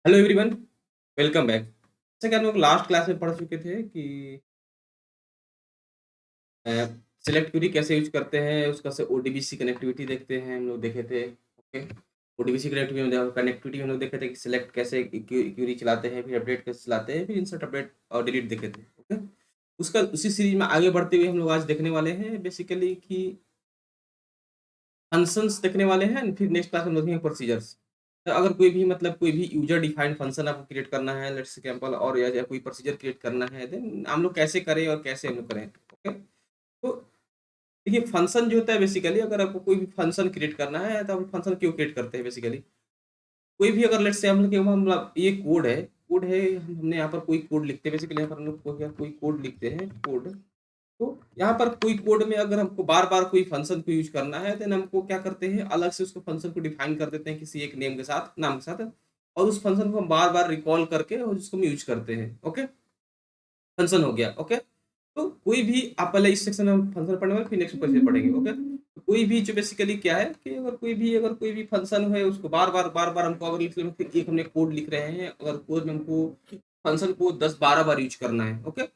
Hello everyone, welcome back. जैसे कि हम लोग लास्ट क्लास में पढ़ चुके थे कि सिलेक्ट क्वेरी कैसे यूज करते हैं, उसका से ओडीबीसी कनेक्टिविटी देखते हैं, हम लोग देखे थे। ओके, ओडीबीसी कनेक्टिविटी हम लोग देखे थे कि सिलेक्ट कैसे क्वेरी चलाते हैं, फिर अपडेट कैसे चलाते हैं, फिर इंसर्ट अपडेट और डिलीट देखे थे। ओके, उसका उसी सीरीज में आगे बढ़ते हुए हम लोग आज देखने वाले हैं बेसिकली कि फंक्शंस देखने वाले हैं। फिर नेक्स्ट क्लास में हम लोग देखेंगे प्रोसीजर्स। तो अगर कोई भी मतलब कोई भी यूजर डिफाइंड फंक्शन आपको क्रिएट करना है, लेट्स एग्जांपल, और या कोई प्रोसीजर क्रिएट करना है, देन हम लोग कैसे करें और कैसे हम लोग करें। ओके, तो देखिए फंक्शन जो होता है बेसिकली, अगर आपको कोई भी फंक्शन क्रिएट करना है तो हम फंक्शन क्यों क्रिएट करते हैं बेसिकली। कोई भी अगर लेट्स से हम लोग मतलब ये कोड है हमने यहाँ पर कोई कोड लिखते हैं बेसिकली। यहाँ पर हम लोग कोई कोड लिखते हैं कोड। तो यहाँ पर कोई कोड में अगर हमको बार-बार कोई फंक्शन को यूज़ करना है, देन हमको क्या करते हैं, अलग से उसको फंक्शन को डिफाइन कर देते हैं किसी एक नेम के साथ, नाम के साथ, और उस फंक्शन को हम बार-बार रिकॉल करके और उसको हम यूज़ करते हैं। ओके? फंक्शन हो गया। ओके? तो कोई भी आप पहले इस सेक्शन में हम फंक्शन पढ़ने वाले, फिर नेक्स्ट क्वेश्चन पढ़ेंगे। ओके? तो कोई भी जो बेसिकली क्या है कि अगर कोई भी फंक्शन है, उसको बार-बार हमको अगर लिख एक हमने कोड लिख रहे हैं, अगर कोड में हमको फंक्शन को 10-12 बार यूज़ करना है। ओके?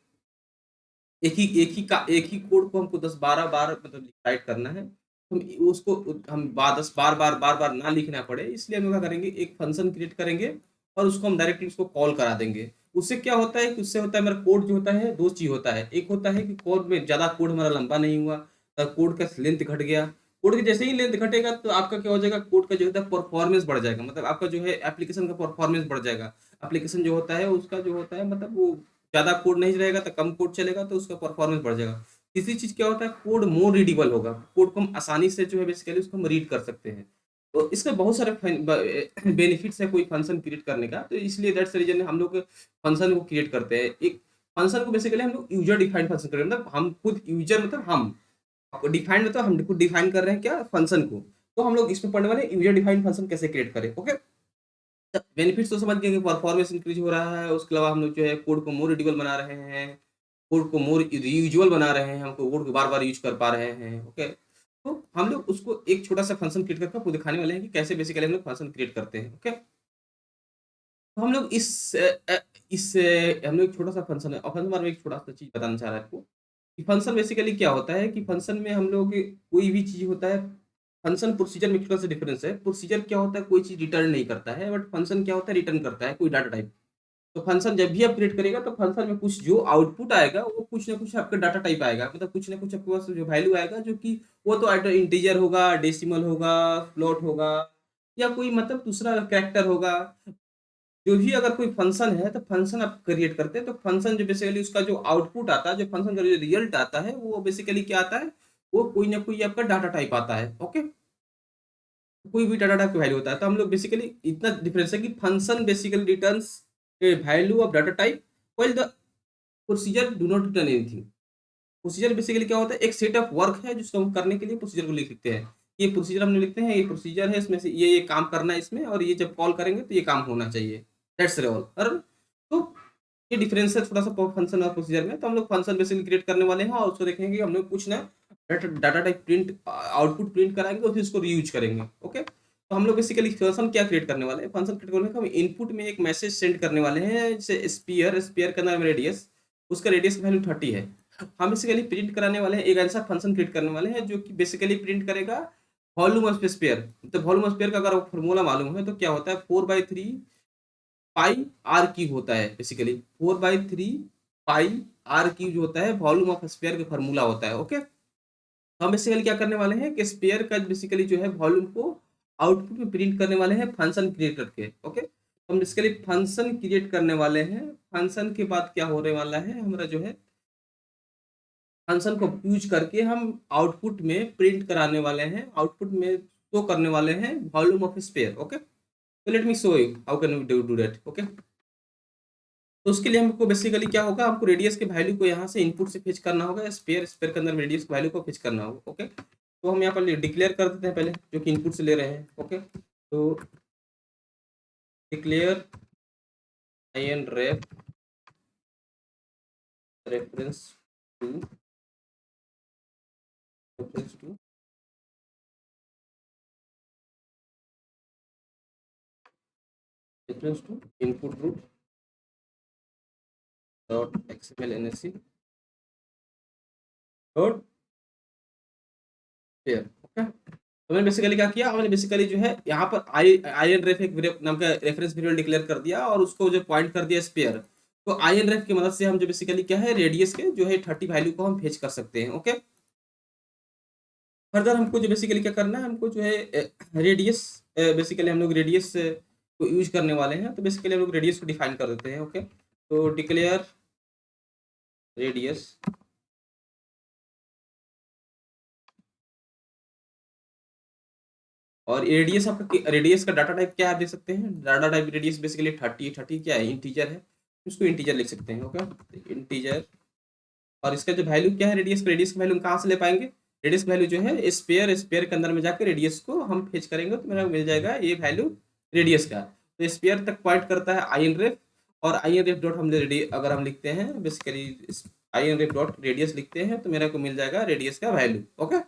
एक ही कोड को हमको 10-12 बार मतलब राइट करना है। हम उसको हम बा 10 बार-बार ना लिखना पड़े, इसलिए हम लोग क्या करेंगे, एक फंक्शन क्रिएट करेंगे और उसको हम डायरेक्टली उसको कॉल करा देंगे। उससे क्या होता है कि उससे होता है मेरा कोड जो होता है 2 चीज़ होता है। एक होता है कि कोड में ज़्यादा कोड हमारा लंबा नहीं हुआ, कोड का लेंथ घट गया। कोड की जैसे ही लेंथ घटेगा तो आपका क्या हो जाएगा, कोड का जो होता है परफॉर्मेंस बढ़ जाएगा। मतलब आपका जो है एप्लीकेशन का परफॉर्मेंस बढ़ जाएगा। एप्लीकेशन जो होता है उसका जो होता है मतलब वो ज़्यादा कोड नहीं रहेगा तो कम कोड चलेगा तो उसका परफॉर्मेंस बढ़ जाएगा। तीसरी चीज़ क्या होता है, कोड मोर रीडेबल होगा। कोड को हम आसानी से जो है बेसिकली उसको हम रीड कर सकते हैं। तो इसके बहुत सारे बेनिफिट्स है कोई फंक्शन क्रिएट करने का, तो इसलिए दैट्स द रीजन हम लोग फंक्शन को क्रिएट करते हैं। एक फंक्शन को बेसिकली हम लोग यूजर डिफाइंड फंक्शन करें, मतलब हम खुद यूजर मतलब हम डिफाइंड मतलब हम खुद डिफाइन कर रहे हैं क्या फंक्शन को। तो हम लोग इसमें पढ़ने वाले यूजर डिफाइंड फंक्शन कैसे क्रिएट करें। ओके, बेनिफिट्स तो समझ गए कि परफॉर्मेंस इंक्रीज हो रहा है, उसके अलावा हम लोग जो है कोड को मोर रीडेबल बना रहे हैं, कोड को मोर रीयूजेबल बना रहे हैं, हमको कोड को बार-बार यूज़ कर पा रहे हैं। ओके, तो हम लोग उसको एक छोटा-सा फंक्शन क्रिएट करके आपको दिखाने वाले हैं कि कैसे बेसिकली हम लोग फंक्शन क्रिएट करते हैं। ओके, तो हम लोग हम लोग एक छोटा-सा फंक्शन है, और फंक्शन के बारे में एक छोटा-सा चीज़ बताना चाह रहा है आपको, कि फंक्शन बेसिकली क्या होता है कि फंक्शन में हम लोग कोई भी चीज़ होता है, फंक्शन प्रोसीजर में छोटा-सा डिफरेंस है। प्रोसीजर क्या होता है, कोई चीज़ रिटर्न नहीं करता है, बट फंक्शन क्या होता है, रिटर्न करता है कोई डाटा टाइप। तो फंक्शन जब भी आप क्रिएट करिएगा तो फंक्शन में कुछ जो आउटपुट आएगा वो कुछ ना कुछ आपका डाटा टाइप आएगा, मतलब कुछ ना कुछ आपके पास जो वैल्यू आएगा, जो कि वो तो आइदर इंटीजर होगा, डेसिमल होगा, फ्लोट होगा, या कोई मतलब दूसरा कैरेक्टर होगा। जो भी अगर कोई फंक्शन है तो फंक्शन आप क्रिएट करते हैं, तो फंक्शन जो बेसिकली उसका जो आउटपुट आता है, जो फंक्शन का जो रिजल्ट आता है, वो बेसिकली क्या आता है, वो कोई ना कोई आपका डाटा टाइप आता है। ओके, कोई भी डाटा टाइप का वैल्यू होता है, तो हम लोग बेसिकली इतना डिफरेंस है कि function basically returns A value of data type, while the procedure do not return anything. Procedure basically क्या होता है, एक सेट ऑफ वर्क है जिसको हम करने के लिए प्रोसीजर को लिख लिखते हैं। ये प्रोसीजर हमने लिखते हैं, ये प्रोसीजर है, इसमें से ये काम करना है इसमें, और ये जब कॉल करेंगे तो ये काम होना चाहिए। That's all. और तो ये डिफरेंस है थोड़ा सा फंक्शन और प्रोसीजर में। तो हम लोग फंक्शन बेसिकली क्रिएट करने वाले हैं और उसको देखेंगे कि हम लोग कुछ ना data type print output print कराएंगे और फिर उसको रीयूज करेंगे। ओके, तो हम लोग बेसिकली फंक्शन क्या क्रिएट करने वाले हैं, फंक्शन क्रिएट करने का हम इनपुट में एक मैसेज सेंड करने वाले हैं, जैसे स्पीयर का नाम रेडियस, उसका रेडियस की वैल्यू 30 है। हम बेसिकली प्रिंट कराने वाले हैं, एक ऐसा फंक्शन क्रिएट करने वाले हैं जो कि बेसिकली प्रिंट करेगा वॉल्यूम ऑफ स्पेयर। तो वॉल्यूम ऑफ स्पेयर का अगर फॉर्मूला मालूम है तो क्या होता है, 4/3 पाई आर क्यूब होता है बेसिकली। 4/3 पाई आर क्यूब जो होता है वॉल्यूम ऑफ स्पेयर का फॉर्मूला होता है। ओके, तो हम बेसिकली क्या करने वाले हैं कि स्पेयर का बेसिकली जो है वॉल्यूम को आउटपुट में प्रिंट करने वाले हैं फंक्शन क्रिएट करके। ओके, तो हम बेसिकली फंक्शन क्रिएट करने वाले हैं। फंक्शन के बाद क्या होने वाला है हमारा जो है, फंक्शन को यूज करके हम आउटपुट में प्रिंट कराने वाले हैं, आउटपुट में शो करने वाले हैं वॉल्यूम ऑफ स्पेयर। ओके, तो let me show you how can we do that. Okay, तो उसके लिए हमको बेसिकली क्या होगा, हमको रेडियस के वैल्यू को यहाँ से इनपुट से फेच करना होगा, स्पेयर के अंदर रेडियस के वैल्यू को फेच करना होगा। ओके, तो हम यहाँ पर डिक्लेयर कर देते हैं पहले, जो कि इनपुट से ले रहे हैं। ओके, तो declare in reference to reference to reference to input root dot XML NSC dot sphere. Okay, तो मैंने बेसिकली क्या किया, मैंने बेसिकली जो है यहाँ पर आई एन रेफ एक नाम का रेफरेंस वेरिएबल डिक्लेयर कर दिया और उसको जो पॉइंट कर दिया स्पेयर। तो आई एन रेफ की मदद से हम जो बेसिकली क्या है रेडियस के जो है 30 वैल्यू को हम फेच कर सकते हैं। ओके, फर्दर हमको जो बेसिकली क्या करना है, हमको जो है रेडियस, बेसिकली हम लोग रेडियस को यूज करने वाले हैं। तो बेसिकली हम लोग रेडियस को डिफाइन कर देते हैं। ओके, तो डिक्लेयर रेडियस, और रेडियस आपका रेडियस का डाटा टाइप क्या है आप देख सकते हैं। डाटा टाइप रेडियस बेसिकली 30 क्या है, इंटीजर है, उसको इंटीजर लिख सकते हैं। Okay, integer. और इसका जो वैल्यू क्या है रेडियस का वैल्यू हम कहाँ से ले पाएंगे, रेडियस का वैल्यू जो है स्पेयर, स्पेयर के अंदर में जाकर रेडियस को हम फेच करेंगे तो मेरा मिल जाएगा ये वैल्यू रेडियस का। तो स्पेयर तक पॉइंट करता है आई एन रेफ, और आई एन रेफ डॉट हम अगर हम लिखते हैं basically I N ref dot radius लिखते हैं तो मेरे को मिल जाएगा रेडियस का वैल्यू। ओके,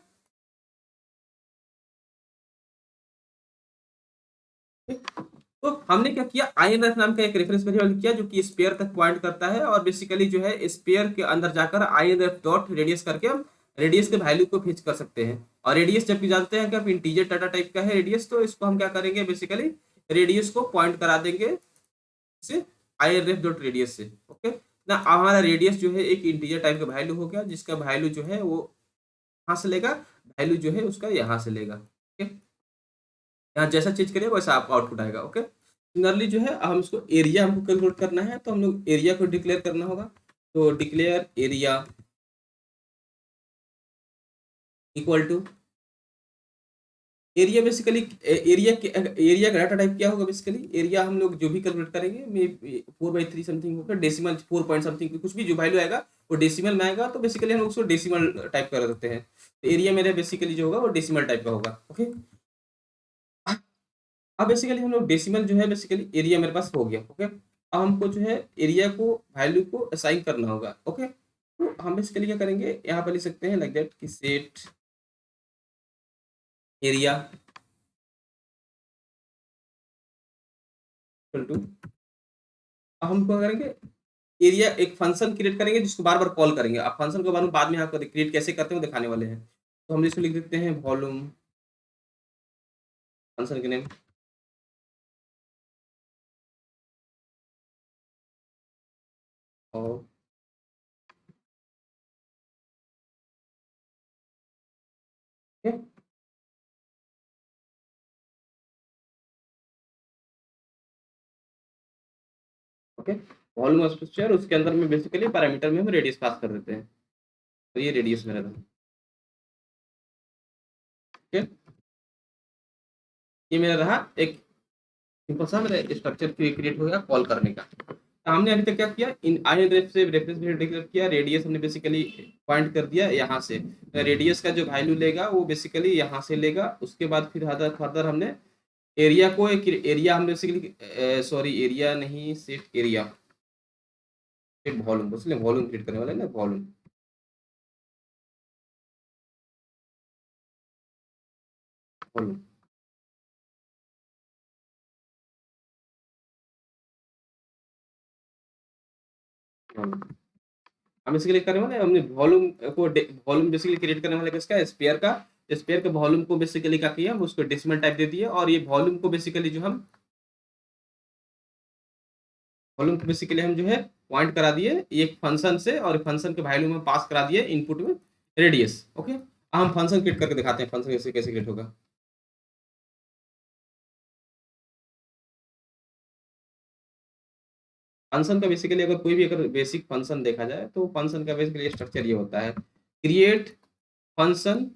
तो हमने क्या किया, आईएनएफ नाम का एक रेफरेंस वेरिएबल किया जो कि स्पेयर तक पॉइंट करता है, और बेसिकली जो है स्पेयर के अंदर जाकर आईएनएफ डॉट रेडियस करके हम रेडियस के वैल्यू को फेच कर सकते हैं। और रेडियस जबकि जानते हैं कि आप इंटीजर डाटा टाइप का है रेडियस, तो इसको हम क्या करेंगे बेसिकली रेडियस को पॉइंट करा देंगे से आईएनएफ डॉट रेडियस से। ओके, ना हमारा रेडियस जो है एक इंटीजर टाइप का वैल्यू हो गया, जिसका वैल्यू जो है वो कहाँ से लेगा, वैल्यू जो है उसका यहाँ से लेगा। ओके, यहाँ जैसा चीज करिए वैसा आपको आउटपुट आएगा। ओके, सिमिलरली जो है हम इसको एरिया हमको कैलकुलेट करना है, तो हम लोग एरिया को डिक्लेयर करना होगा। तो declare area equal to area, basically area का डाटा टाइप क्या होगा, बेसिकली एरिया हम लोग जो भी कैलकुलेट करेंगे मे 4/3 समथिंग होगा, डेसिमल 4 पॉइंट समथिंग कुछ भी जो वैल्यू आएगा वो डेसिमल में आएगा, तो बेसिकली हम लोग उसको डेसिमल टाइप कर देते हैं। तो एरिया मेरा बेसिकली जो होगा वो डेसिमल टाइप का होगा। ओके, अब बेसिकली हम लोग डेसिमल जो है बेसिकली एरिया मेरे पास हो गया। ओके, अब हमको जो है एरिया को वैल्यू को असाइन करना होगा। ओके, तो हम बेसिकली क्या करेंगे, यहाँ पर लिख सकते हैं लाइक दैट कि सेट एरिया इक्वल टू, अब हम क्या करेंगे एरिया एक फंक्शन क्रिएट करेंगे जिसको बार बार कॉल करेंगे। अब फंक्शन को बाद में यहाँ पर क्रिएट कैसे करते हैं वो दिखाने वाले हैं। तो हम इसको लिख देते हैं वॉल्यूम फंक्शन के नेम, और ओके, वॉल्यूम स्पेसिफायर उसके अंदर में बेसिकली पैरामीटर में हम रेडियस पास कर देते हैं। तो ये रेडियस मेरा था। ओके, ये मेरा रहा एक सिंपल सा मेरा स्ट्रक्चर क्रिएट हो गया कॉल करने का। तो हमने अभी तक क्या किया, इन आई रेफ से रेफरेंस डिक्लेयर किया, रेडियस हमने बेसिकली पॉइंट कर दिया यहाँ से। रेडियस का जो वैल्यू लेगा वो बेसिकली यहाँ से लेगा। उसके बाद फिर फर्दर हमने एरिया को एक एरिया हम बेसिकली सॉरी एरिया नहीं सेट एरिया सेट वॉल्यूम, इसलिए वॉल्यूम क्रिएट करने वाले हैं ना, वॉल्यूम वॉल्यूम। हम बेसिकली करने वाले हमने वॉल्यूम को वॉल्यूम बेसिकली क्रिएट करने वाले किसका स्पेयर का। स्पेयर के वॉल्यूम को बेसिकली क्या किया हम उसको डेसिमल टाइप दे दिए, और ये वॉल्यूम को बेसिकली जो हम वॉल्यूम को बेसिकली हम जो है पॉइंट करा दिए एक फंक्शन से, और फंक्शन के वैल्यू में पास करा दिए इनपुट में रेडियस। ओके, हम फंक्शन क्रिएट करके दिखाते हैं फंक्शन कैसे कैसे क्रिएट होगा। फंक्शन का बेसिकली अगर कोई भी अगर बेसिक फंक्शन देखा जाए तो फंक्शन का बेसिकली स्ट्रक्चर ये होता है, क्रिएट फंक्शन,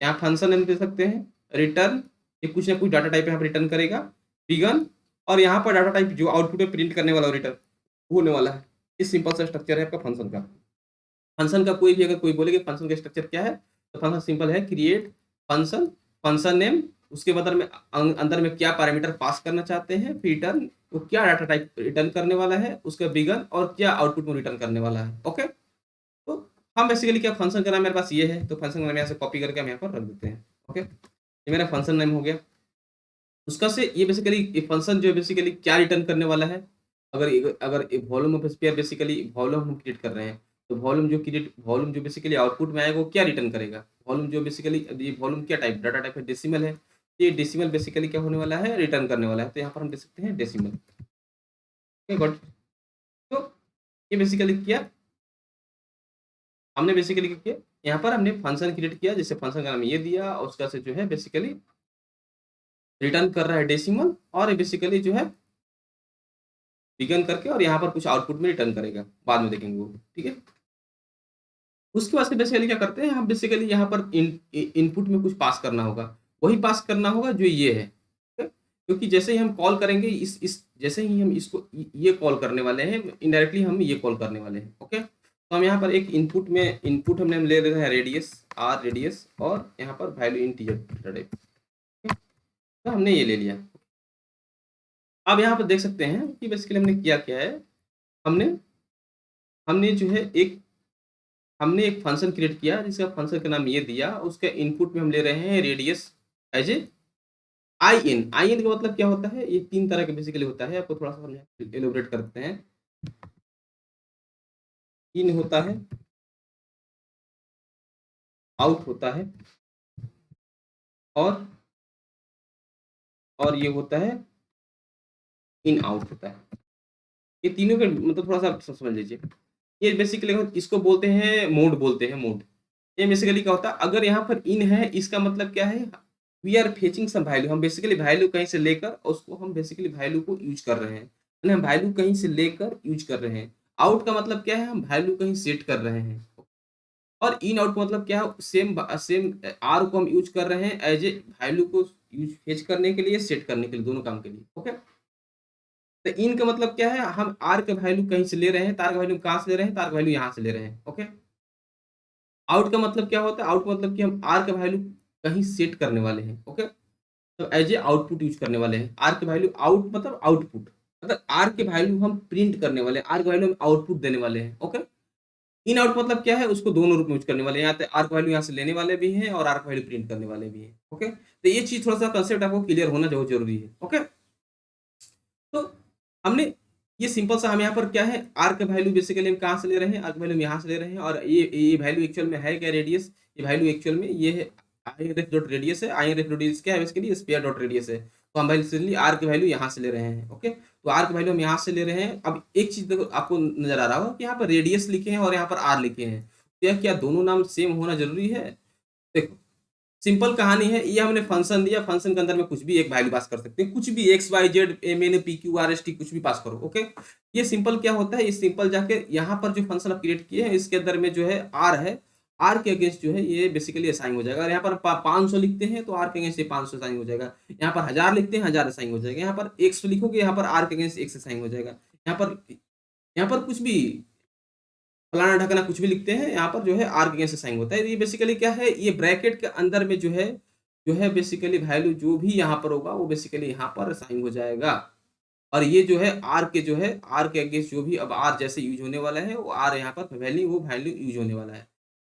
यहाँ फंक्शन हम दे सकते हैं, रिटर्न ये कुछ ना कुछ डाटा टाइप यहाँ पर रिटर्न करेगा, बिगन, और यहाँ पर डाटा टाइप जो आउटपुट में प्रिंट करने वाला रिटर्न होने वाला है। इस सिंपल सा स्ट्रक्चर है आपका फंक्शन का। फंक्शन का कोई भी अगर कोई बोले कि फंक्शन का स्ट्रक्चर क्या है, तो फंक्शन सिंपल है, क्रिएट फंक्शन, फंक्शन नेम, उसके बाद में अंदर में क्या पैरामीटर पास करना चाहते हैं, फिर रिटर्न वो क्या डाटा टाइप रिटर्न करने वाला है, उसका बिगन, और क्या आउटपुट में रिटर्न करने वाला है। ओके, तो हम बेसिकली क्या फंक्शन का नाम मेरे पास ये है, तो फंक्शन का नाम यहाँ से कॉपी करके हम यहाँ पर रख देते हैं। ओके, ये मेरा फंक्शन नेम हो गया। उसका से ये बेसिकली ये फंक्शन जो है बेसिकली क्या रिटर्न करने वाला है, अगर volume of sphere basically volume हम क्रिएट कर रहे हैं, तो वॉल्यूम जो बेसिकली आउटपुट में आएगा वो क्या रिटर्न करेगा? वॉल्यूम जो बेसिकली ये वॉल्यूम क्या टाइप डाटा टाइप है? डेसिमल है। ये डेसिमल बेसिकली क्या होने वाला है? रिटर्न करने वाला है। तो यहाँ पर हम दे सकते हैं डेसिमल। Okay got. तो ये बेसिकली किया हमने, बेसिकली क्या किया, यहाँ पर हमने फंक्शन क्रिएट किया, जैसे फंक्शन का नाम ये दिया और उसका से जो है बेसिकली रिटर्न कर रहा है डेसिमल, और बेसिकली जो है बिगन करके और यहाँ पर कुछ आउटपुट में रिटर्न करेगा, बाद में देखेंगे वो, ठीक है। उसके बाद से बेसिकली क्या करते हैं हम, बेसिकली यहाँ पर इनपुट में कुछ पास करना होगा, वही पास करना होगा जो ये है, ठीक है? क्योंकि जैसे ही हम कॉल करेंगे इस जैसे ही हम इसको ये कॉल करने वाले हैं, इनडायरेक्टली हम ये कॉल करने वाले हैं। ओके, तो हम यहाँ पर एक इनपुट हमने ले रहे हैं रेडियस, आर रेडियस, और यहाँ पर वैल्यू इंटीजर टाइप, तो हमने ये ले लिया। अब यहाँ पर देख सकते हैं कि बेसिकली हमने किया क्या है, हमने हमने जो है एक फंक्शन क्रिएट किया, जिसका फंक्शन का नाम ये दिया, उसके इनपुट में हम ले रहे हैं radius as a I N का मतलब क्या होता है, ये तीन तरह का बेसिकली होता है, आपको थोड़ा सा हम एलोबरेट करते हैं। इन होता है, आउट होता है, और ये होता है इन आउट होता है। ये तीनों के मतलब थोड़ा सा आप समझ लीजिए। ये बेसिकली इसको बोलते हैं मोड, बोलते हैं मोड। ये बेसिकली क्या होता है, अगर यहाँ पर इन है, इसका मतलब क्या है, we are fetching some value, हम बेसिकली वैल्यू कहीं से लेकर उसको हम बेसिकली वैल्यू को यूज कर रहे हैं, यानी हम वैल्यू कहीं से लेकर यूज कर रहे हैं। आउट का मतलब क्या है, हम वैल्यू कहीं सेट कर रहे हैं। और इन आउट का मतलब क्या है, सेम सेम आर को हम यूज कर रहे हैं एज ए वैल्यू को यूज फेच करने के लिए, सेट करने के लिए, दोनों काम के लिए। ओके, तो इन का मतलब क्या है, हम आर का वैल्यू कहीं से ले रहे हैं, तार का वैल्यू कहाँ से ले रहे हैं, तार का वैल्यू यहाँ से ले रहे हैं। ओके, आउट का मतलब क्या होता है, आउट का मतलब कि हम आर का वैल्यू कहीं सेट करने वाले हैं। ओके, तो एज ए आउटपुट यूज करने वाले हैं। आर के वैल्यू आउट मतलब आउटपुट, मतलब आर के वैल्यू हम प्रिंट करने वाले हैं, आर के वैल्यू हम आउटपुट देने वाले हैं। ओके, इन आउट मतलब क्या है, उसको दोनों रूप में यूज करने वाले हैं, यहाँ पे आर का वैल्यू यहाँ से लेने वाले भी हैं और आर का वैल्यू प्रिंट करने वाले भी हैं। ओके, तो ये चीज थोड़ा सा कंसेप्ट आपको क्लियर होना बहुत जरूरी है। ओके, तो हमने ये सिंपल सा, हम यहाँ पर क्या है, आर का वैल्यू बेसिकली हम कहाँ से ले रहे हैं, आर का वैल्यू हम यहाँ से ले रहे हैं, और ये वैल्यू एक्चुअल में है क्या, रेडियस, ये वैल्यू एक्चुअल में ये है आई रेफ डॉट रेडियस है। आई रेफ रेडियस क्या है, बेसिकली स्पेयर डॉट रेडियस है। तो हम बेसिकली आर की वैल्यू यहाँ से ले रहे हैं। ओके, तो आर की वैल्यू हम यहाँ से ले रहे हैं। अब एक चीज देखो, आपको नजर आ रहा होगा कि यहाँ पर रेडियस लिखे हैं और यहाँ पर आर लिखे हैं, तो क्या दोनों नाम सेम होना जरूरी है? देखो, सिंपल कहानी है, ये हमने फंक्शन दिया, फंक्शन के अंदर में कुछ भी एक वैल्यू पास कर सकते हैं, कुछ भी X Y Z M N P Q R S T कुछ भी पास करो। ओके, ये सिंपल क्या होता है, ये सिंपल जाके यहाँ पर जो फंक्शन आप क्रिएट किए हैं इसके अंदर में जो है आर है, आर के अगेंस्ट जो है ये बेसिकली असाइन हो जाएगा। यहाँ पर 500 लिखते हैं तो आर के अगेंस्ट ये 500 असाइन हो जाएगा। यहाँ पर 1000 लिखते हैं, 1000 असाइन हो जाएगा। यहाँ पर 100 लिखोगे, यहाँ पर आर के अगेंस्ट 1 असाइन हो जाएगा। यहाँ पर कुछ भी फलाना ढकना कुछ भी लिखते हैं, यहाँ पर जो है आर के अगेंस्ट साइन होता है। ये बेसिकली क्या है, ये ब्रैकेट के अंदर में जो है बेसिकली वैल्यू जो भी यहाँ पर होगा वो बेसिकली यहाँ पर साइन हो जाएगा। और ये जो है आर के अगेंस्ट जो भी अब आर जैसे यूज होने वाला है, वो आर यहाँ पर वैल्यू यूज होने वाला है।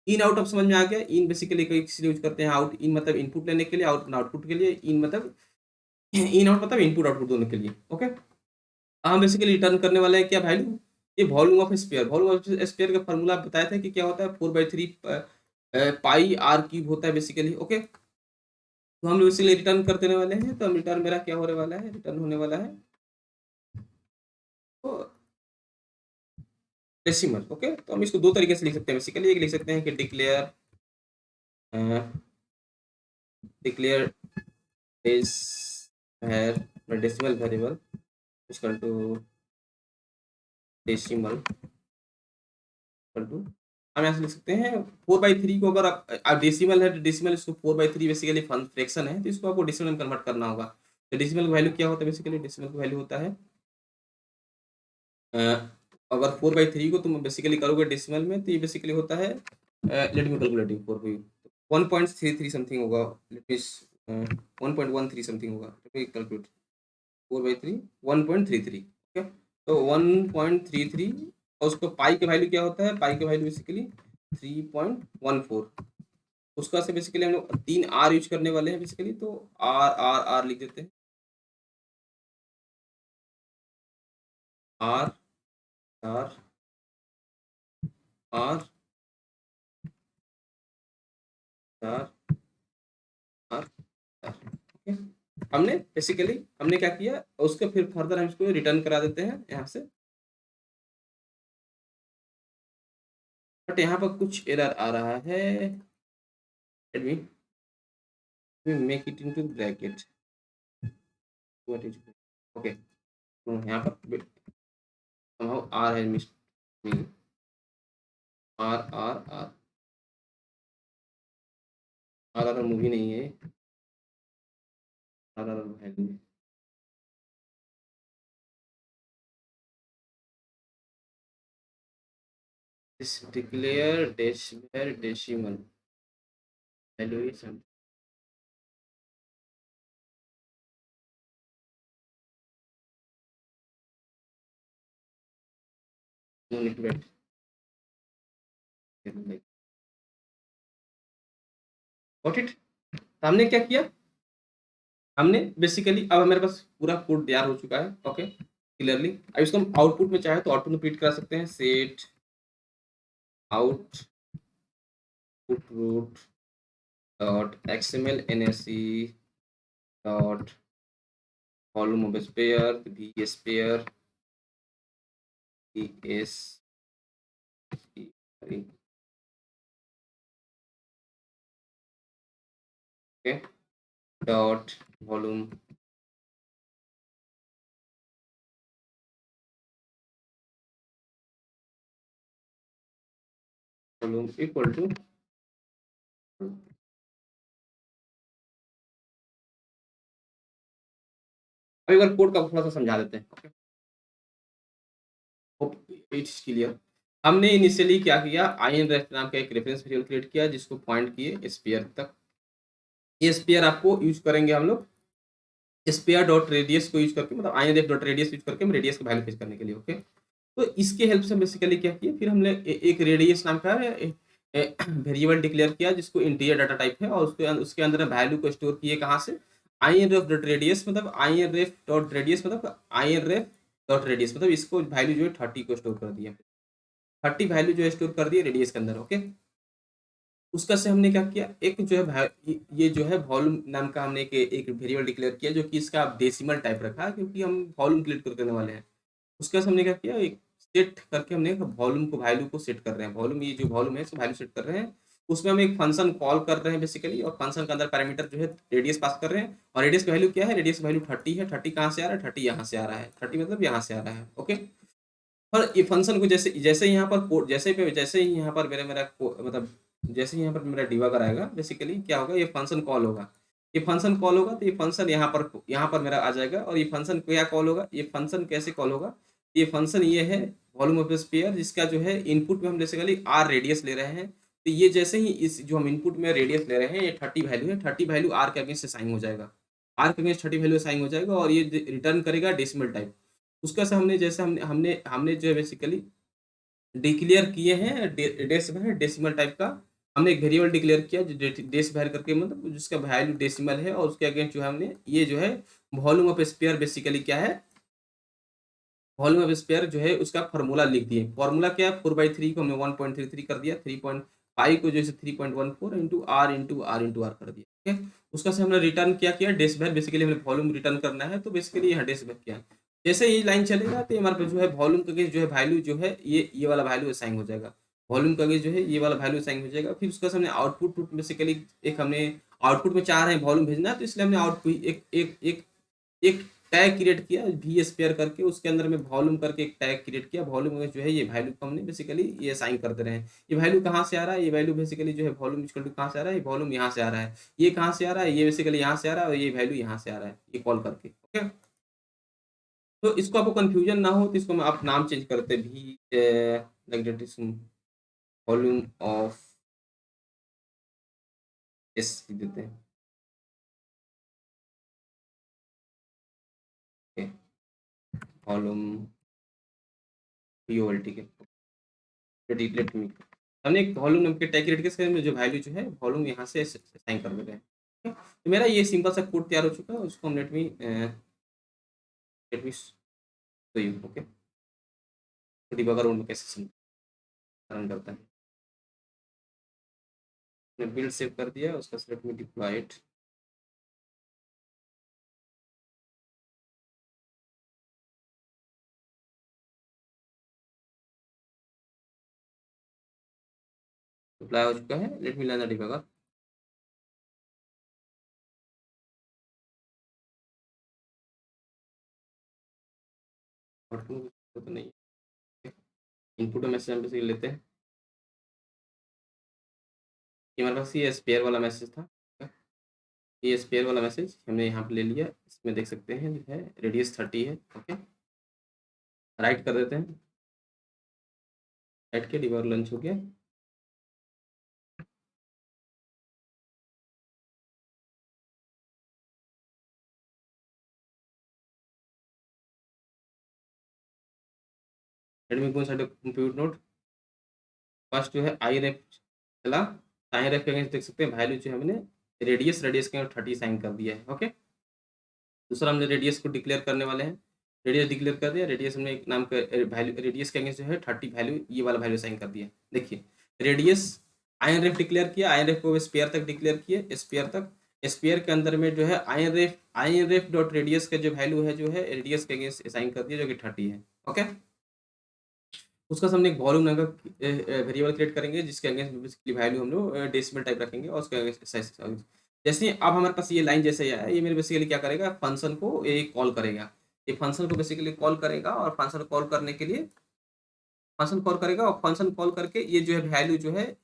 इन आउट अब समझ में आ गया। इन बेसिकली किस यूज करते हैं, आउट इन मतलब इनपुट लेने के लिए, आउटपुट के लिए, इन मतलब इन आउट मतलब इनपुट आउटपुट दोनों के लिए। ओके, हम बेसिकली रिटर्न करने वाले हैं क्या, वैल्यू, ये volume of sphere. Volume of sphere का फॉर्मूला बताया था कि क्या होता है, 4/3 पाई आर क्यूब होता है बेसिकली। ओके, तो हम बेसिकली रिटर्न कर देने वाले हैं। तो हम रिटर्न, मेरा क्या होने वाला है, रिटर्न होने वाला है तो डेसिमल। ओके, तो हम इसको दो तरीके से लिख सकते हैं बेसिकली। एक लिख सकते हैं कि डिक्लेयर इज है decimal variable equal to decimal equal to, हम ऐसे लिख सकते हैं 4/3 को, अगर आप डेसिमल है तो डेसिमल, इसको 4/3 बेसिकली फ्रैक्शन है तो इसको आपको डेसिमल में कन्वर्ट करना होगा। तो डेसिमल का वैल्यू क्या होता है, बेसिकली डेसिमल का वैल्यू होता है अ, अगर 4/3 को तुम बेसिकली करोगे डेसिमल में तो ये बेसिकली होता है, लेट मी कैलकुलेटिंग 1.33 समथिंग होगा, लेट मी 1.13 समथिंग होगा, लेट मी कैलकुलेट 4/3 1.33। ओके, तो 1.33, और उसको पाई का वैल्यू क्या होता है, पाई का वैल्यू बेसिकली 3.14। उसका से बेसिकली हम लोग 3 आर यूज करने वाले हैं बेसिकली, तो आर आर आर लिख देते हैं। R R R R R R. Okay, हमने बेसिकली हमने क्या किया, उसके फिर फर्दर हम इसको रिटर्न करा देते हैं यहाँ से। बट यहाँ पर कुछ एरर आ रहा है। Let me make it into bracket. What is, okay, तो यहाँ पर somehow आर है miss, R R R R R movie नहीं है, R R value. This declare decimal decimal value is something. Got it. हमने क्या किया, हमने बेसिकली अब मेरे पास पूरा कोड तैयार हो चुका है। ओके, क्लियरली अब इसको हम आउटपुट में चाहे तो आउटपुट में प्रिंट करा सकते हैं। Set output root dot XML NSC dot volume of sphere we sphere S okay dot volume volume equal to. अब एक बार कोड का थोड़ा सा समझा देते हैं। Okay, hope it's clear. हमने इनिशियली क्या किया, आई एन रेफ नाम का एक रेफरेंस वेरिएबल क्रिएट किया जिसको पॉइंट किए स्पेयर तक। ये स्पेयर आपको यूज करेंगे हम लोग स्पेयर डॉट रेडियस को यूज करके, मतलब I N ref dot radius use करके हम रेडियस का वैल्यू फिक्स करने के लिए। ओके, तो इसके हेल्प से बेसिकली क्या किया, फिर हमने एक रेडियस नाम का वेरिएबल डिक्लेयर किया जिसको इंटीजर डाटा टाइप है, और उसके अंदर वैल्यू को स्टोर किए कहाँ से, I N ref dot radius, मतलब I N ref dot radius मतलब I N ref dot radius, मतलब इसको वैल्यू जो है 30 को स्टोर कर दिया। 30 वैल्यू जो है स्टोर कर दिए रेडियस के अंदर। ओके, उसका से हमने क्या किया, एक जो है ये जो है वॉल्यूम नाम का हमने एक वेरिएबल डिक्लेयर किया जो कि इसका डेसिमल टाइप रखा क्योंकि हम वॉल्यूम क्रिएट करने वाले हैं। उसका से हमने क्या किया, एक सेट करके हमने वॉल्यूम को वैल्यू को सेट कर रहे हैं। वॉल्यूम, ये जो वॉल्यूम है इसको वैल्यू सेट कर रहे हैं। उसमें हम एक फंक्शन कॉल कर रहे हैं बेसिकली, और फंक्शन के अंदर पैरामीटर जो है रेडियस पास कर रहे हैं, और रेडियस की वैल्यू क्या है, रेडियस वैल्यू 30 है। 30 कहाँ से आ रहा है, 30 यहाँ से आ रहा है, 30 मतलब यहाँ से आ रहा है। ओके, और ये फंक्शन को जैसे जैसे यहाँ पर कोड जैसे ही यहाँ पर मतलब जैसे ही यहाँ पर मेरा डिबगर आएगा बेसिकली क्या होगा, ये फंक्शन कॉल होगा। ये फंक्शन कॉल होगा तो ये फंक्शन यहाँ पर मेरा आ जाएगा, और ये फंक्शन क्या कॉल होगा, ये फंक्शन कैसे कॉल होगा, ये फंक्शन ये है वॉल्यूम ऑफ स्फीयर, जिसका जो है इनपुट में हम बेसिकली आर रेडियस ले रहे हैं। तो ये जैसे ही इस जो हम इनपुट में रेडियस ले रहे हैं, ये 30 वैल्यू है, 30 वैल्यू आर के अगेंस्ट साइन हो जाएगा, आर के अगेंस्ट 30 वैल्यू साइन हो जाएगा, और ये रिटर्न करेगा डेसिमल टाइप। उसका से हमने जैसे हमने हमने हमने जो है बेसिकली डिक्लेयर किए हैं डेसिमल टाइप का। हमने एक वेरिएबल डिक्लेयर किया जो डेस वैर करके, मतलब जिसका वैल्यू डेसिमल है, और उसके अगेंस्ट जो है हमने ये जो है वॉल्यूम ऑफ स्पेयर बेसिकली क्या है, वॉल्यूम ऑफ स्पेयर जो है उसका फार्मूला लिख दिए। फार्मूला क्या है, 4/3 को हमने 1.33 कर दिया, 3.5 को जैसे 3.14 इंटू आर कर दिया। ठीक है, उसका से हमने रिटर्न क्या किया, डेस वैर, बेसिकली हमें वॉल्यूम रिटर्न करना है, तो बेसिकली यहाँ डेस वैर किया। जैसे ये लाइन चलेगा तो हमारे पास जो है वॉल्यूम का जो है वैल्यू जो है ये वाला वैल्यू असाइन हो जाएगा। वॉल्यूम का जो है ये वाला वैल्यू असाइन हो जाएगा। फिर उसका से हमने आउटपुट बेसिकली एक हमने आउटपुट में चाह रहे हैं वॉल्यूम भेजना, तो इसलिए हमने आउटपुट एक एक एक एक टैग क्रिएट किया वी स्पेयर करके, उसके अंदर में वॉल्यूम करके एक टैग क्रिएट किया। वॉल्यूम में जो है ये वैल्यू को हमने बेसिकली ये असाइन कर दे रहे हैं। ये वैल्यू कहाँ से आ रहा है, ये वैल्यू बेसिकली जो है वॉल्यूम इक्वल टू कहाँ से आ रहा है, ये वॉल्यूम यहाँ से आ रहा है। ये कहाँ से आ रहा है, ये बेसिकली यहाँ से आ रहा है, और ये वैल्यू यहाँ से आ रहा है, ये कॉल करके। ओके, तो इसको आपको कंफ्यूजन ना हो तो इसको मैं आप नाम चेंज करते भी like that is volume of S देते हैं। वॉल्यूम पीओएल, ठीक है, लेट मी, हमने एक वॉल्यूम नाम के टैग क्रिएट किया, इसके में जो वैल्यू जो है वॉल्यूम यहाँ से असाइन कर देते हैं। ठीक है? तो मेरा ये सिंपल सा कोड तैयार हो चुका है, उसको हम late me show you. Okay, तो डिबगर मोड में कैसे रन करता है। मैंने बिल्ड सेव कर दिया, उसका सेलेक्ट में डिप्लॉय इट। अप्लाई हो चुका है, let me learn the debugger. Output तो नहीं, इनपुट मैसेज हम बेसिकली लेते हैं। ये हमारे पास ये स्पेयर वाला मैसेज था, ये स्पेयर वाला मैसेज हमने यहाँ पे ले लिया। इसमें देख सकते हैं जो है रेडियस 30 है। ओके, राइट कर देते हैं। राइट के डिबगर लॉन्च हो गया। एडमिन कौन सा कंप्यूट नोड, फर्स्ट जो है आई रेफ चला। आई रेफ के अगेंस्ट देख सकते हैं वैल्यू जो है हमने रेडियस रेडियस के 30 साइन कर दिया है। ओके, दूसरा हमने रेडियस को डिक्लेयर करने वाले हैं। रेडियस डिक्लेयर कर दिया, रेडियस हमने एक नाम का वैल्यू रेडियस के अगेंस्ट जो है 30 वैल्यू ये वाला वैल्यू साइन कर दिया। देखिए रेडियस आयन रेफ डिक्लेयर किया, आयन रेफ को स्पेयर तक डिक्लेयर किए, स्पेयर तक। स्पेयर के अंदर में जो है आयन रेफ डॉट रेडियस का जो वैल्यू है जो है रेडियस के अगेंस्ट साइन कर दिया जो कि 30 है। ओके, उसका हमने एक वॉल्यूम नाम का वेरिएबल क्रिएट करेंगे जिसके अगेंस्ट बेसिकली वैल्यू हम लोग डेसिमल टाइप रखेंगे और उसके अगेंस्ट जैसे ही अब हमारे पास ये लाइन जैसे आया, ये मेरे बेसिकली क्या करेगा, फंक्शन को ये कॉल करेगा। ये फंक्शन को बेसिकली कॉल करेगा और फंक्शन कॉल करने के लिए फंक्शन कॉल करेगा और फंक्शन कॉल करके ये जो है वैल्यू जो है,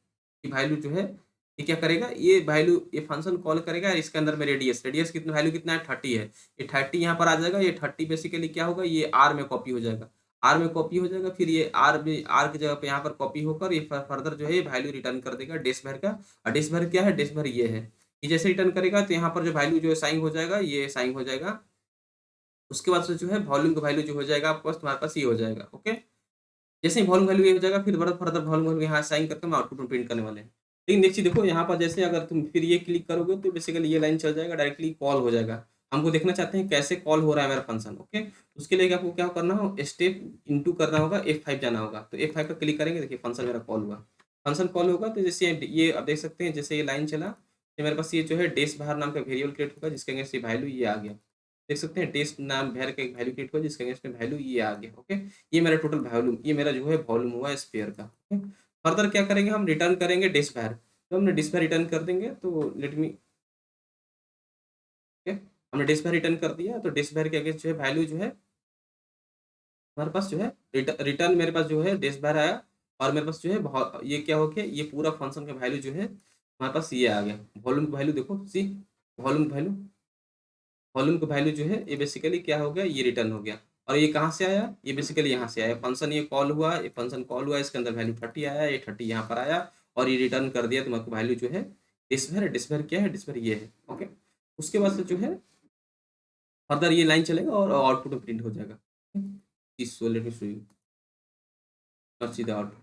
ये वैल्यू जो है ये क्या करेगा, ये वैल्यू ये फंक्शन कॉल करेगा। इसके अंदर में रेडियस रेडियस कितना वैल्यू कितना है 30 है। ये 30 यहाँ पर आ जाएगा। ये 30 बेसिकली क्या होगा, ये आर में कॉपी हो जाएगा। आर में कॉपी हो जाएगा, फिर ये आर में आर की जगह पे यहाँ पर कॉपी होकर ये फर्दर जो है ये वैल्यू रिटर्न कर देगा डेस भर का। और डेस भर क्या है, डेस भर ये है। ये जैसे रिटर्न करेगा तो यहाँ पर जो वैल्यू जो है साइन हो जाएगा, ये साइन हो जाएगा। उसके बाद से जो है वॉल्यूम का वैल्यू जो हो जाएगा आपके पास, तुम्हारे पास ये हो जाएगा। ओके, जैसे ही वॉल्यूम वैल्यू ये हो जाएगा फिर बड़ा फर्दर वॉल्यूम वैल्यू यहाँ साइन करके हम आउटपुट में प्रिंट करने वाले हैं। लेकिन देखिए देखो यहाँ पर जैसे अगर तुम फिर ये क्लिक करोगे तो बेसिकली ये लाइन चल जाएगा, डायरेक्टली कॉल हो जाएगा। हमको देखना चाहते हैं कैसे कॉल हो रहा है मेरा फंक्शन। ओके, उसके लिए आपको क्या करना हो, स्टेप इनटू करना होगा, F5 जाना होगा। तो F5 पर क्लिक करेंगे, देखिए फंक्शन मेरा कॉल हुआ। फंक्शन कॉल होगा तो जैसे ये आप देख सकते हैं जैसे ये लाइन चला तो मेरे पास ये जो है डेस बाहर नाम का वेरिएबल क्रिएट होगा जिसके अगेंस्ट ये वैल्यू ये आ गया। देख सकते हैं टेस्ट नाम भैर का एक वैल्यू क्रिएट हुआ जिसके अगेंस्ट में वैल्यू ये आ गया। ओके, ये मेरा टोटल वॉल्यूम, ये मेरा जो है वॉल्यूम हुआ स्पेयर का। फर्दर क्या करेंगे, हम रिटर्न करेंगे डिस भैर। तो हमने डिस भैर रिटर्न कर देंगे तो लेट मी। ओके, हमने डिस भैर रिटर्न कर दिया तो डिस भैर के अगेंस्ट जो है वैल्यू जो है हमारे पास जो है रिटर्न मेरे पास जो है डिस भैर आया। और मेरे पास जो है ये क्या हो गया, ये पूरा फंक्शन का वैल्यू जो है हमारे पास ये आ गया। वॉल्यूम का वैल्यू देखो, सी वॉल्यूम का वैल्यू, वॉल्यूम का वैल्यू जो है ये बेसिकली क्या हो गया, ये रिटर्न हो गया। और ये कहाँ से आया, ये बेसिकली यहाँ से आया। फंक्शन ये कॉल हुआ, ये फंक्शन कॉल हुआ, इसके अंदर वैल्यू 30 आया, ये 30 यहाँ पर आया और ये रिटर्न कर दिया तुम्हारे वैल्यू जो है डिस्भर। डिस्भर क्या है, डिस्भर ये है। ओके, उसके बाद से जो है फर्दर ये लाइन चलेगा और आउटपुट में प्रिंट हो जाएगा। So let me show you और सीधा आउटपुट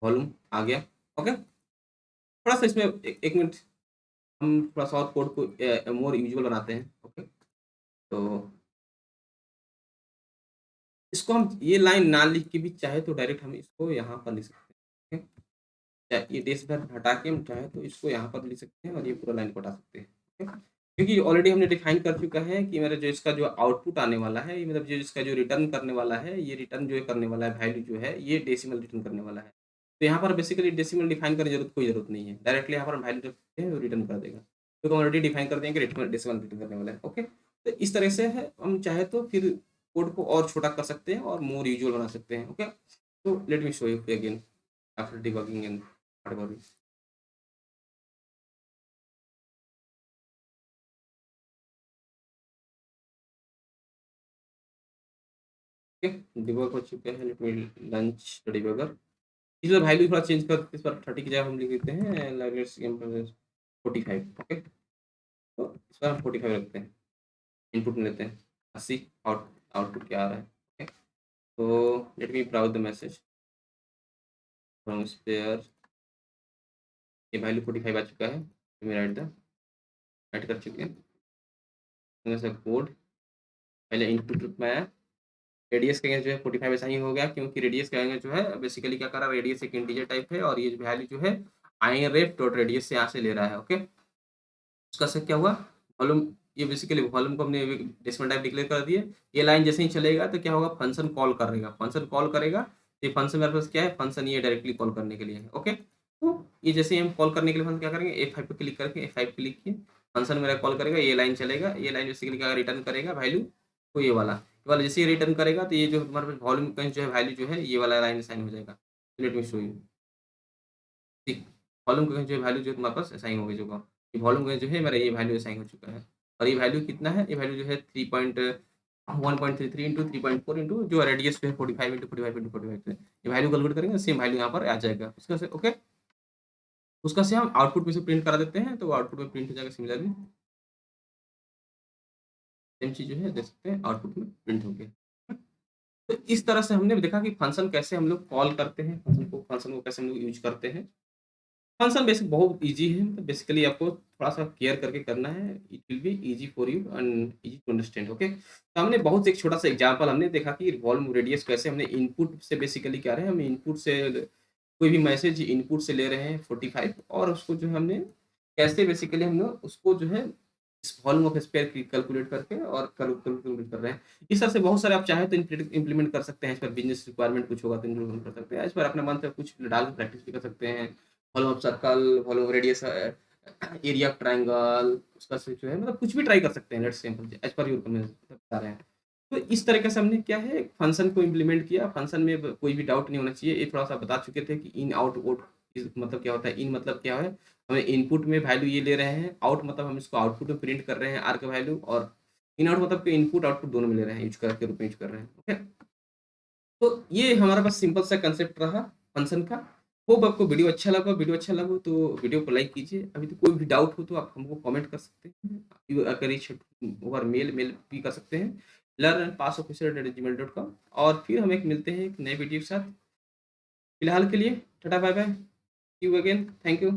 वॉल्यूम आ गया। ओके, थोड़ा सा इसमें एक मिनट हम थोड़ा सा और कोड को मोर यूजुअल बनाते हैं। ओके, तो इसको हम ये लाइन ना लिख के भी चाहे तो डायरेक्ट हम इसको यहाँ पर लिख सकते हैं। ये डेस भर हटा के हम चाहे तो इसको यहाँ पर लिख सकते हैं और ये पूरा लाइन को हटा सकते हैं। ठीक है? क्योंकि ऑलरेडी हमने डिफाइन कर चुका है कि मेरा जो इसका जो आउटपुट आने वाला है, ये मतलब जो इसका जो रिटर्न करने वाला है, ये रिटर्न जो है करने वाला है वैल्यू जो है ये डेसिमल रिटर्न करने वाला है। तो यहाँ पर बेसिकली डेसिमल डिफाइन करने की कोई जरूरत नहीं है। डायरेक्टली यहाँ पर हम वैल्यू रखते हैं, रिटर्न कर देगा क्योंकि हम ऑलरेडी डिफाइन कर देंगे डेसिमल रिटर्न करने वाला है। ओके, तो इस तरह से है, हम चाहे तो फिर कोड को और छोटा कर सकते हैं और मोर यूजुअल बना सकते हैं। ओके, तो let me show you again after debugging and whatever. Okay, debug हो चुका है। Let me lunch the debugger. इसमें वैल्यू थोड़ा चेंज कर, इस बार 30 की जगह हम लिख देते हैं लेट्स 45। ओके, तो इस बार हम 45 रखते हैं। इनपुट में लेते हैं 80। आउटपुट क्या आ रहा है। ओके, तो let me browse the message from sphere. ये वैल्यू 45 आ चुका है। तो मैं राइट कर चुके हैं। कोड पहले इनपुट में आया, रेडियस का जो है 45 ऐसा ही हो गया, क्योंकि रेडियस का जो है बेसिकली क्या कर रहा है, रेडियस एक इंटीजर टाइप है और ये वैल्यू जो है INRef डॉट रेडियस से यहाँ से ले रहा है। ओके, उसका से क्या हुआ, वॉल्यूम, ये बेसिकली वॉल्यूम को हमने डेसिमल टाइप डिक्लेयर कर दिए। ये लाइन जैसे ही चलेगा तो क्या होगा, फंक्शन कॉल करेगा, फंक्शन कॉल करेगा। ये फंक्शन मेरे पास क्या है, फंक्शन ये डायरेक्टली कॉल करने के लिए है। ओके, तो ये जैसे ही हम कॉल करने के लिए फंक्शन क्या करेंगे, F5 पे क्लिक करके F5 क्लिक किए, फंक्शन मेरा कॉल करेगा, ये लाइन चलेगा, ये लाइन बेसिकली क्या रिटर्न करेगा वैल्यू, तो ये वाला जैसे ही रिटर्न करेगा तो ये जो हमारे पास वॉल्यूम का जो है वैल्यू जो है ये वाला लाइन साइन हो जाएगा। Late me show you. ठीक, वॉल्यूम का जो वैल्यू जो तुम्हारे पास असाइन हो गई होगा, ये वॉल्यूम का जो है मेरा ये वैल्यू असाइन हो चुका है। और ये वैल्यू कितना है, ये वैल्यू जो है 1.33 इंटू 3.4 इंटू जो रेडियस पे 45 इंटू 45 इंटू 45 है, ये वैल्यू कैलकुलेट करेंगे, सेम वैल्यू यहाँ पर आ जाएगा उसका से। ओके, उसका से हम आउटपुट में से प्रिंट करा देते हैं, तो आउटपुट में प्रिंट हो जाएगा सिमिलरली, सेम चीज़ जो है देख सकते हैं आउटपुट में प्रिंट हो गया। तो इस तरह से हमने देखा कि फंक्शन कैसे हम लोग कॉल करते हैं, फंक्शन को कैसे हम लोग यूज करते हैं। फंक्शन बेसिक बहुत ईज़ी है, तो बेसिकली आपको थोड़ा-सा केयर करके करना है, it will be easy for you and easy to understand. Okay, तो हमने बहुत एक छोटा-सा एग्ज़ाम्पल हमने देखा कि वॉल्यूम रेडियस कैसे हमने इनपुट से बेसिकली क्या रहे हैं, हम इनपुट से कोई भी मैसेज इनपुट से ले रहे हैं 45, और उसको जो है हमने कैसे बेसिकली हम लोग उसको जो है इस वॉल्यूम ऑफ स्फीयर की कैलकुलेट करके और कैलकुलेट कर रहे हैं। इस तरह से बहुत सारे आप चाहें तो इम्प्लीमेंट कर सकते हैं, इस पर बिज़नेस रिक्वायरमेंट कुछ होगा तो इम्प्लीमेंट कर सकते हैं। इस पर अपने मन से कुछ डाल के प्रैक्टिस भी कर सकते हैं। Volume of circle, volume of radius, area of triangle, उसका से जो है मतलब कुछ भी ट्राई कर सकते हैं, let's simple as per your convenience बता रहे हैं। तो इस तरीके से हमने क्या है फंक्शन को इम्प्लीमेंट किया। फंक्शन में कोई भी डाउट नहीं होना चाहिए, ये थोड़ा सा बता चुके थे कि इन आउट आउट मतलब क्या होता है, इन मतलब क्या है, हमें इनपुट में वैल्यू ये ले रहे हैं, आउट मतलब हम इसको आउटपुट में प्रिंट कर रहे हैं आर का वैल्यू, और इन आउट मतलब कि इनपुट आउटपुट दोनों में ले रहे हैं, यूज करके रूप में यूज कर रहे हैं। ओके, तो ये हमारा पास सिंपल सा कंसेप्ट रहा फंक्शन का। होप आपको वीडियो अच्छा लगा, वीडियो अच्छा लगा तो वीडियो को लाइक कीजिए। अभी तो कोई भी डाउट हो तो आप हमको कमेंट कर सकते हैं, अगर ओवर मेल मेल भी कर सकते हैं learnandpassofficer@gmail.com। और फिर हम एक मिलते हैं एक नए वीडियो के साथ। फिलहाल के लिए tata bye bye, see you again, thank you.